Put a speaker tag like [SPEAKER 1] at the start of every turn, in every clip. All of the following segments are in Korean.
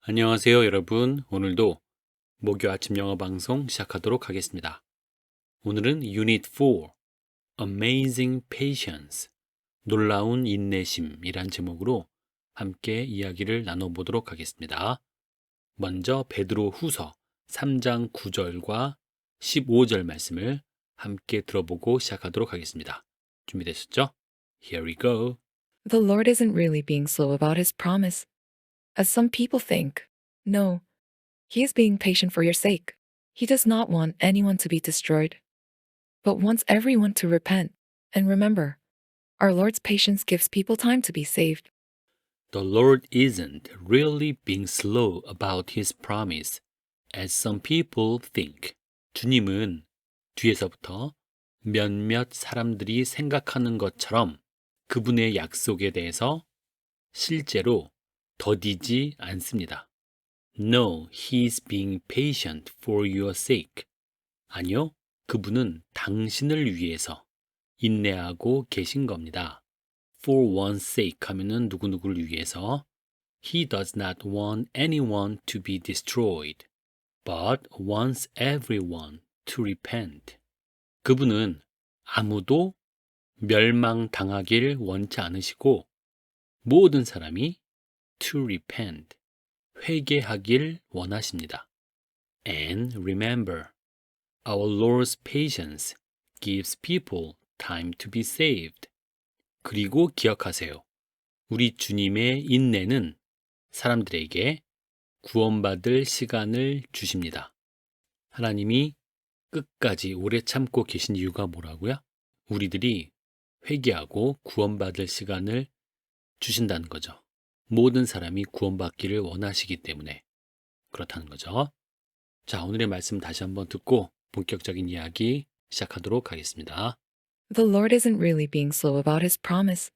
[SPEAKER 1] 안녕하세요, 여러분. 오늘도 목요 아침 영어 방송 시작하도록 하겠습니다. 오늘은 Unit 4, Amazing Patience, 놀라운 인내심이란 제목으로 함께 이야기를 나눠보도록 하겠습니다. 먼저 베드로 후서 3장 9절과 15절 말씀을 함께 들어보고 시작하도록 하겠습니다. 준비되셨죠? Here we go.
[SPEAKER 2] The Lord isn't really being slow about his promise, as some people think. No, he is being patient for your sake. He does not want anyone to be destroyed, but wants everyone to repent. And remember, our Lord's patience gives people time to be saved.
[SPEAKER 1] The Lord isn't really being slow about his promise, as some people think. 주님은 뒤에서부터 몇몇 사람들이 생각하는 것처럼 그분의 약속에 대해서 실제로 더디지 않습니다. No, he's being patient for your sake. 아니요, 그분은 당신을 위해서 인내하고 계신 겁니다. For one's sake 하면은 누구누구를 위해서 He does not want anyone to be destroyed, but wants everyone to repent. 그분은 아무도 멸망당하길 원치 않으시고 모든 사람이 to repent, 회개하길 원하십니다. And remember, our Lord's patience gives people time to be saved. 그리고 기억하세요. 우리 주님의 인내는 사람들에게 구원받을 시간을 주십니다. 하나님이 끝까지 오래 참고 계신 이유가 뭐라고요? 우리들이 회개하고 구원받을 시간을 주신다는 거죠. 모든 사람이 구원받기를 원하시기 때문에 그렇다는 거죠. 자, 오늘의 말씀 다시 한번 듣고 본격적인 이야기 시작하도록 하겠습니다.
[SPEAKER 2] The Lord isn't really being slow about his promise,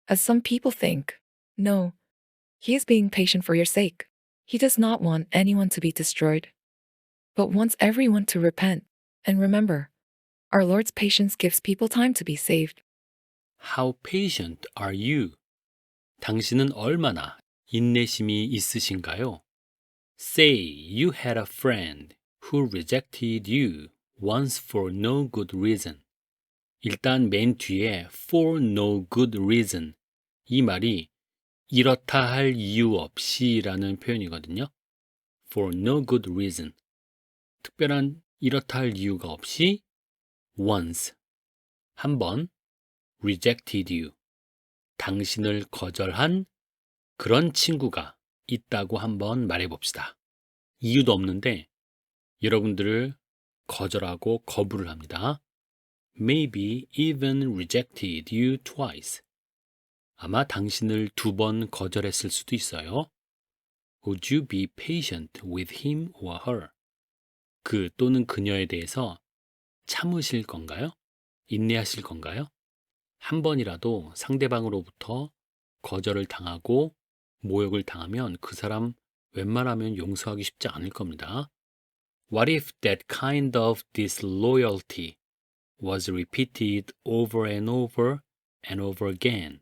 [SPEAKER 2] as some people think. No, he is being patient for your sake. He does not want anyone to be destroyed, but wants everyone to repent. And remember, our Lord's patience gives people time to be saved.
[SPEAKER 1] How patient are you? 당신은 얼마나 인내심이 있으신가요? Say you had a friend who rejected you once for no good reason. 일단 맨 뒤에 for no good reason 이 말이 이렇다 할 이유 없이라는 표현이거든요. For no good reason. 특별한 이렇다 할 이유가 없이 once 한 번 rejected you 당신을 거절한 그런 친구가 있다고 한번 말해봅시다. 이유도 없는데 여러분들을 거절하고 거부를 합니다. Maybe even rejected you twice. 아마 당신을 2번 거절했을 수도 있어요. Would you be patient with him or her? 그 또는 그녀에 대해서 참으실 건가요? 인내하실 건가요? 한 번이라도 상대방으로부터 거절을 당하고 모욕을 당하면 그 사람 웬만하면 용서하기 쉽지 않을 겁니다. What if that kind of disloyalty was repeated over and over and over again?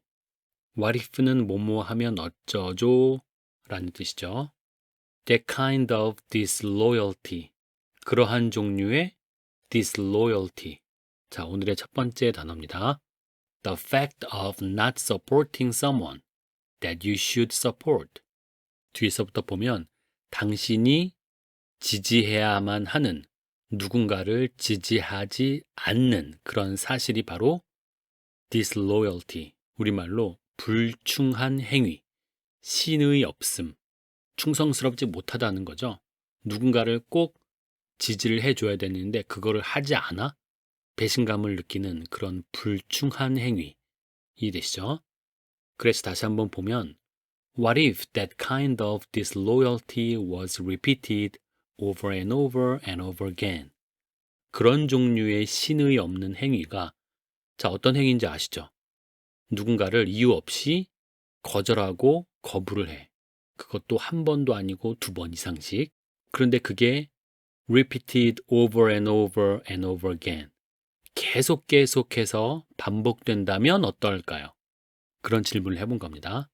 [SPEAKER 1] What if는 뭐뭐 하면 어쩌죠? 라는 뜻이죠. That kind of disloyalty. 그러한 종류의 disloyalty. 자, 오늘의 첫 번째 단어입니다. The fact of not supporting someone that you should support. 뒤에서부터 보면 당신이 지지해야만 하는 누군가를 지지하지 않는 그런 사실이 바로 disloyalty. 우리말로 불충한 행위, 신의 없음, 충성스럽지 못하다는 거죠. 누군가를 꼭 지지를 해줘야 되는데 그거를 하지 않아 배신감을 느끼는 그런 불충한 행위. 이해되시죠? 그래서 다시 한번 보면 What if that kind of disloyalty was repeated over and over and over again? 그런 종류의 신의 없는 행위가 자, 어떤 행위인지 아시죠? 누군가를 이유 없이 거절하고 거부를 해. 그것도 한 번도 아니고 2번 이상씩. 그런데 그게 repeated over and over and over again. 계속해서 반복된다면 어떨까요? 그런 질문을 해본 겁니다.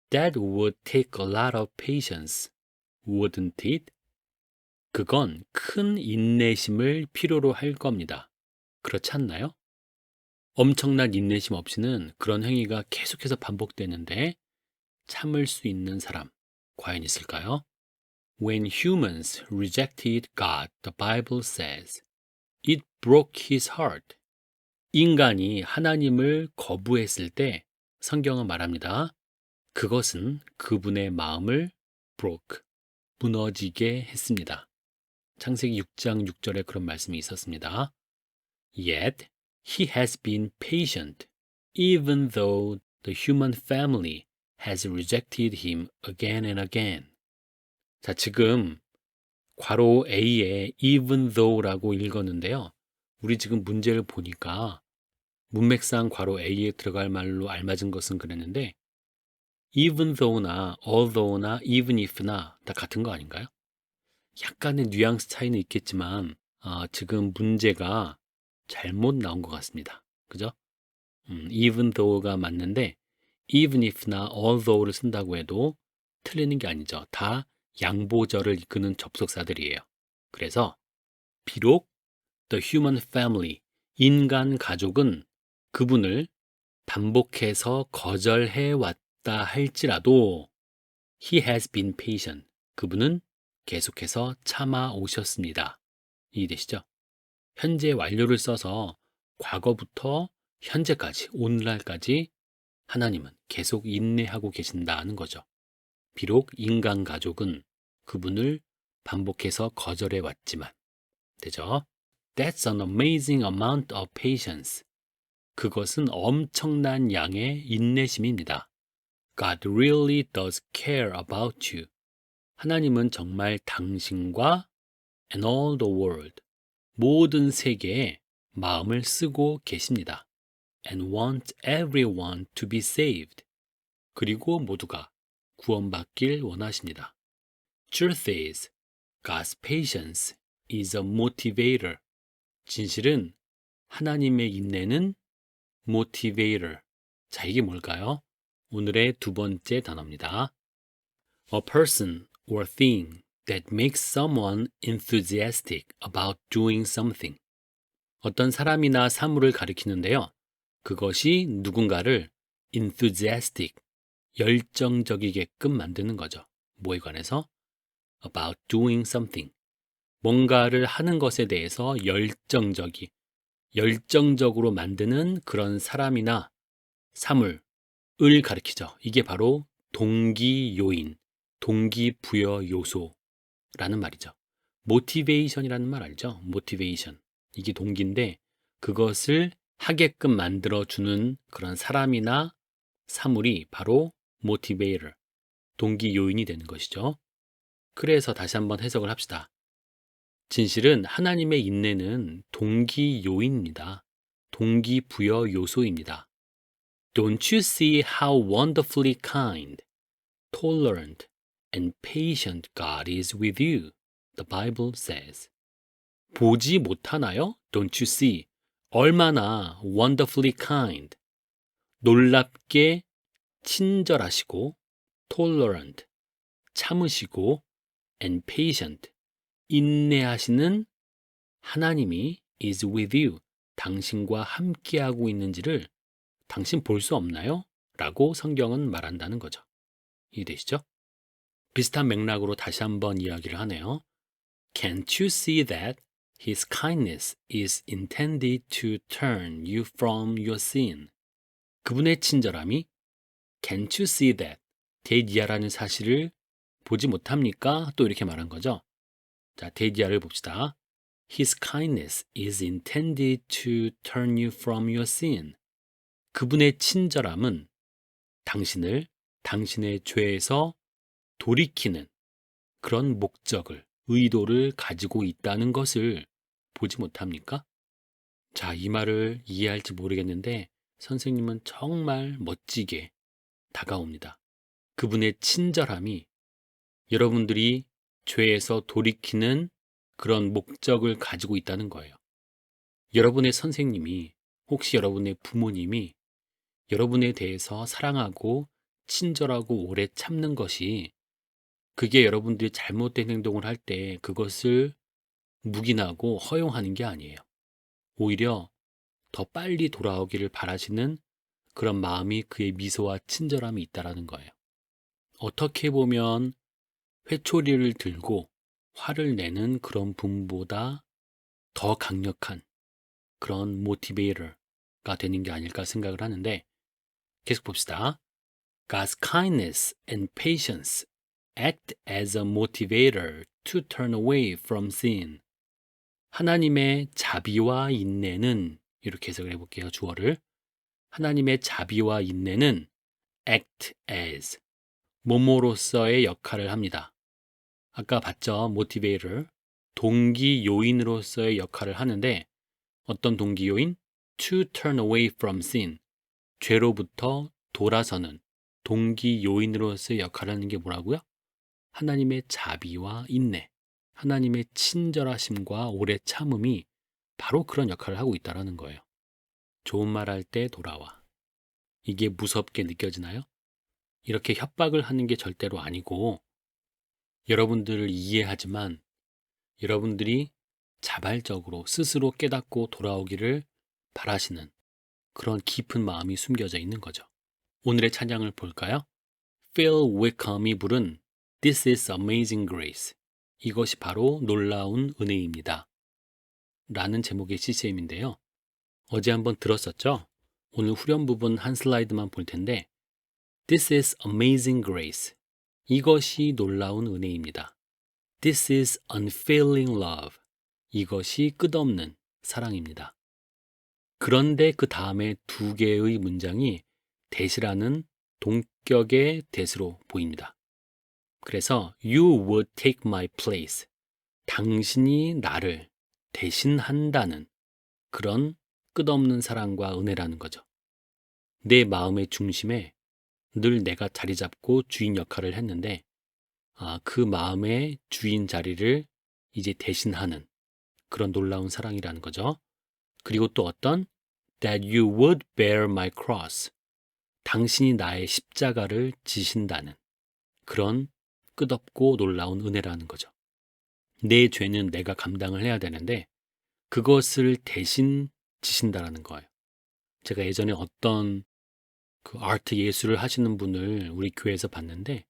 [SPEAKER 1] That would take a lot of patience. wouldn't it? 그건 큰 인내심을 필요로 할 겁니다. 그렇지 않나요? 엄청난 인내심 없이는 그런 행위가 계속해서 반복되는데 참을 수 있는 사람, 과연 있을까요? When humans rejected God, the Bible says, it broke his heart. 인간이 하나님을 거부했을 때 성경은 말합니다. 그것은 그분의 마음을 broke, 무너지게 했습니다. 창세기 6장 6절에 그런 말씀이 있었습니다. Yet he has been patient, even though the human family has rejected him again and again. 자, 지금 괄호 A에 even though라고 읽었는데요. 우리 지금 문제를 보니까 문맥상 괄호 A에 들어갈 말로 알맞은 것은 그랬는데 even though나 although나 even if나 다 같은 거 아닌가요? 약간의 뉘앙스 차이는 있겠지만 지금 문제가 잘못 나온 것 같습니다. 그죠? even though가 맞는데 even if나 although를 쓴다고 해도 틀리는 게 아니죠. 다 양보절을 이끄는 접속사들이에요. 그래서 비록 the human family, 인간 가족은 그분을 반복해서 거절해 왔다 할지라도 he has been patient. 그분은 계속해서 참아 오셨습니다. 이해되시죠? 현재 완료를 써서 과거부터 현재까지, 오늘날까지 하나님은 계속 인내하고 계신다는 거죠. 비록 인간 가족은 그분을 반복해서 거절해 왔지만, 되죠? That's an amazing amount of patience. 그것은 엄청난 양의 인내심입니다. God really does care about you. 하나님은 정말 당신과 and all the world, 모든 세계에 마음을 쓰고 계십니다. And want everyone to be saved. 그리고 모두가 구원받길 원하십니다. Truth is, God's patience is a motivator. 진실은 하나님의 인내는 motivator. 자, 이게 뭘까요? 오늘의 두 번째 단어입니다. A person or thing that makes someone enthusiastic about doing something. 어떤 사람이나 사물을 가리키는데요. 그것이 누군가를 enthusiastic, 열정적이게끔 만드는 거죠. 뭐에 관해서? About doing something. 뭔가를 하는 것에 대해서 열정적으로 만드는 그런 사람이나 사물을 가리키죠. 이게 바로 동기 요인, 동기부여 요소라는 말이죠. motivation이라는 말 알죠? motivation. 이게 동기인데 그것을 하게끔 만들어주는 그런 사람이나 사물이 바로 motivator, 동기 요인이 되는 것이죠. 그래서 다시 한번 해석을 합시다. 진실은 하나님의 인내는 동기 요인입니다. 동기부여 요소입니다. Don't you see how wonderfully kind, tolerant, and patient God is with you? The Bible says. 보지 못하나요? Don't you see? 얼마나 wonderfully kind, 놀랍게 친절하시고, tolerant, 참으시고, and patient, 인내하시는 하나님이 is with you, 당신과 함께하고 있는지를 당신 볼 수 없나요? 라고 성경은 말한다는 거죠. 이해되시죠? 비슷한 맥락으로 다시 한번 이야기를 하네요. Can't you see that his kindness is intended to turn you from your sin? 그분의 친절함이 Can't you see that? 데이디아라는 사실을 보지 못합니까? 또 이렇게 말한 거죠. 자, 데이디아를 봅시다. His kindness is intended to turn you from your sin. 그분의 친절함은 당신을 당신의 죄에서 돌이키는 그런 목적을, 의도를 가지고 있다는 것을 보지 못합니까? 자, 이 말을 이해할지 모르겠는데 선생님은 정말 멋지게 다가옵니다. 그분의 친절함이 여러분들이 죄에서 돌이키는 그런 목적을 가지고 있다는 거예요. 여러분의 선생님이, 혹시 여러분의 부모님이 여러분에 대해서 사랑하고 친절하고 오래 참는 것이 그게 여러분들이 잘못된 행동을 할 때 그것을 묵인하고 허용하는 게 아니에요. 오히려 더 빨리 돌아오기를 바라시는 그런 마음이 그의 미소와 친절함이 있다라는 거예요. 어떻게 보면 회초리를 들고 화를 내는 그런 분보다 더 강력한 그런 모티베이터가 되는 게 아닐까 생각을 하는데 계속 봅시다. God's kindness and patience act as a motivator to turn away from sin. 하나님의 자비와 인내는 이렇게 해석을 해볼게요. 주어를. 하나님의 자비와 인내는 act as 뭐뭐로서의 역할을 합니다. 아까 봤죠? motivator. 동기 요인으로서의 역할을 하는데 어떤 동기 요인? to turn away from sin. 죄로부터 돌아서는 동기 요인으로서의 역할을 하는 게 뭐라고요? 하나님의 자비와 인내, 하나님의 친절하심과 오래 참음이 바로 그런 역할을 하고 있다는 거예요. 좋은 말 할 때 돌아와. 이게 무섭게 느껴지나요? 이렇게 협박을 하는 게 절대로 아니고 여러분들을 이해하지만 여러분들이 자발적으로 스스로 깨닫고 돌아오기를 바라시는 그런 깊은 마음이 숨겨져 있는 거죠. 오늘의 찬양을 볼까요? Phil Wickham이 부른 This is Amazing Grace. 이것이 바로 놀라운 은혜입니다. 라는 제목의 CCM인데요. 어제 한번 들었었죠? 오늘 후렴 부분 한 슬라이드만 볼 텐데 This is Amazing Grace. 이것이 놀라운 은혜입니다. This is Unfailing Love. 이것이 끝없는 사랑입니다. 그런데 그 다음에 두 개의 문장이 대시라는 동격의 대시로 보입니다. 그래서 You would take my place. 당신이 나를 대신한다는 그런 끝없는 사랑과 은혜라는 거죠. 내 마음의 중심에 늘 내가 자리 잡고 주인 역할을 했는데 그 마음의 주인 자리를 이제 대신하는 그런 놀라운 사랑이라는 거죠. 그리고 또 어떤 That you would bear my cross. 당신이 나의 십자가를 지신다는 그런 끝없고 놀라운 은혜라는 거죠. 내 죄는 내가 감당을 해야 되는데 그것을 대신 지신다라는 거예요. 제가 예전에 어떤 그 아트 예술을 하시는 분을 우리 교회에서 봤는데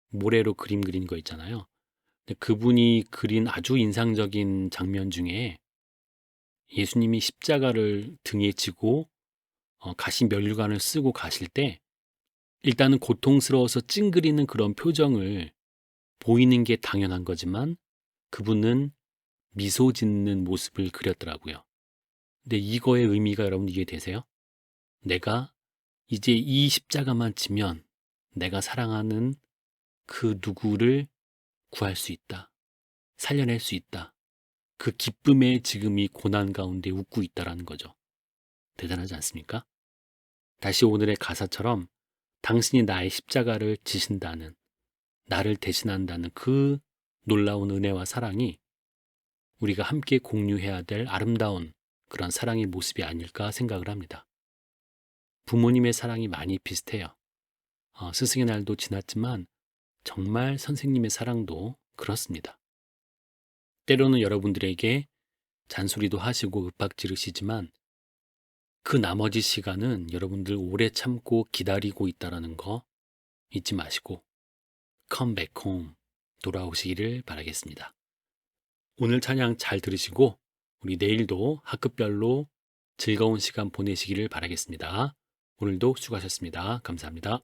[SPEAKER 1] 모래로 그림 그린 거 있잖아요. 근데 그분이 그린 아주 인상적인 장면 중에 예수님이 십자가를 등에 지고 가시 면류관을 쓰고 가실 때 일단은 고통스러워서 찡그리는 그런 표정을 보이는 게 당연한 거지만 그분은 미소 짓는 모습을 그렸더라고요. 근데 이거의 의미가 여러분 이해되세요? 내가 이제 이 십자가만 지면 내가 사랑하는 그 누구를 구할 수 있다. 살려낼 수 있다. 그 기쁨에 지금 이 고난 가운데 웃고 있다라는 거죠. 대단하지 않습니까? 다시 오늘의 가사처럼 당신이 나의 십자가를 지신다는, 나를 대신한다는 그 놀라운 은혜와 사랑이 우리가 함께 공유해야 될 아름다운 그런 사랑의 모습이 아닐까 생각을 합니다. 부모님의 사랑이 많이 비슷해요. 스승의 날도 지났지만 정말 선생님의 사랑도 그렇습니다. 때로는 여러분들에게 잔소리도 하시고 윽박 지르시지만 그 나머지 시간은 여러분들 오래 참고 기다리고 있다는 거 잊지 마시고 Come back home 돌아오시기를 바라겠습니다. 오늘 찬양 잘 들으시고 우리 내일도 학급별로 즐거운 시간 보내시기를 바라겠습니다. 오늘도 수고하셨습니다. 감사합니다.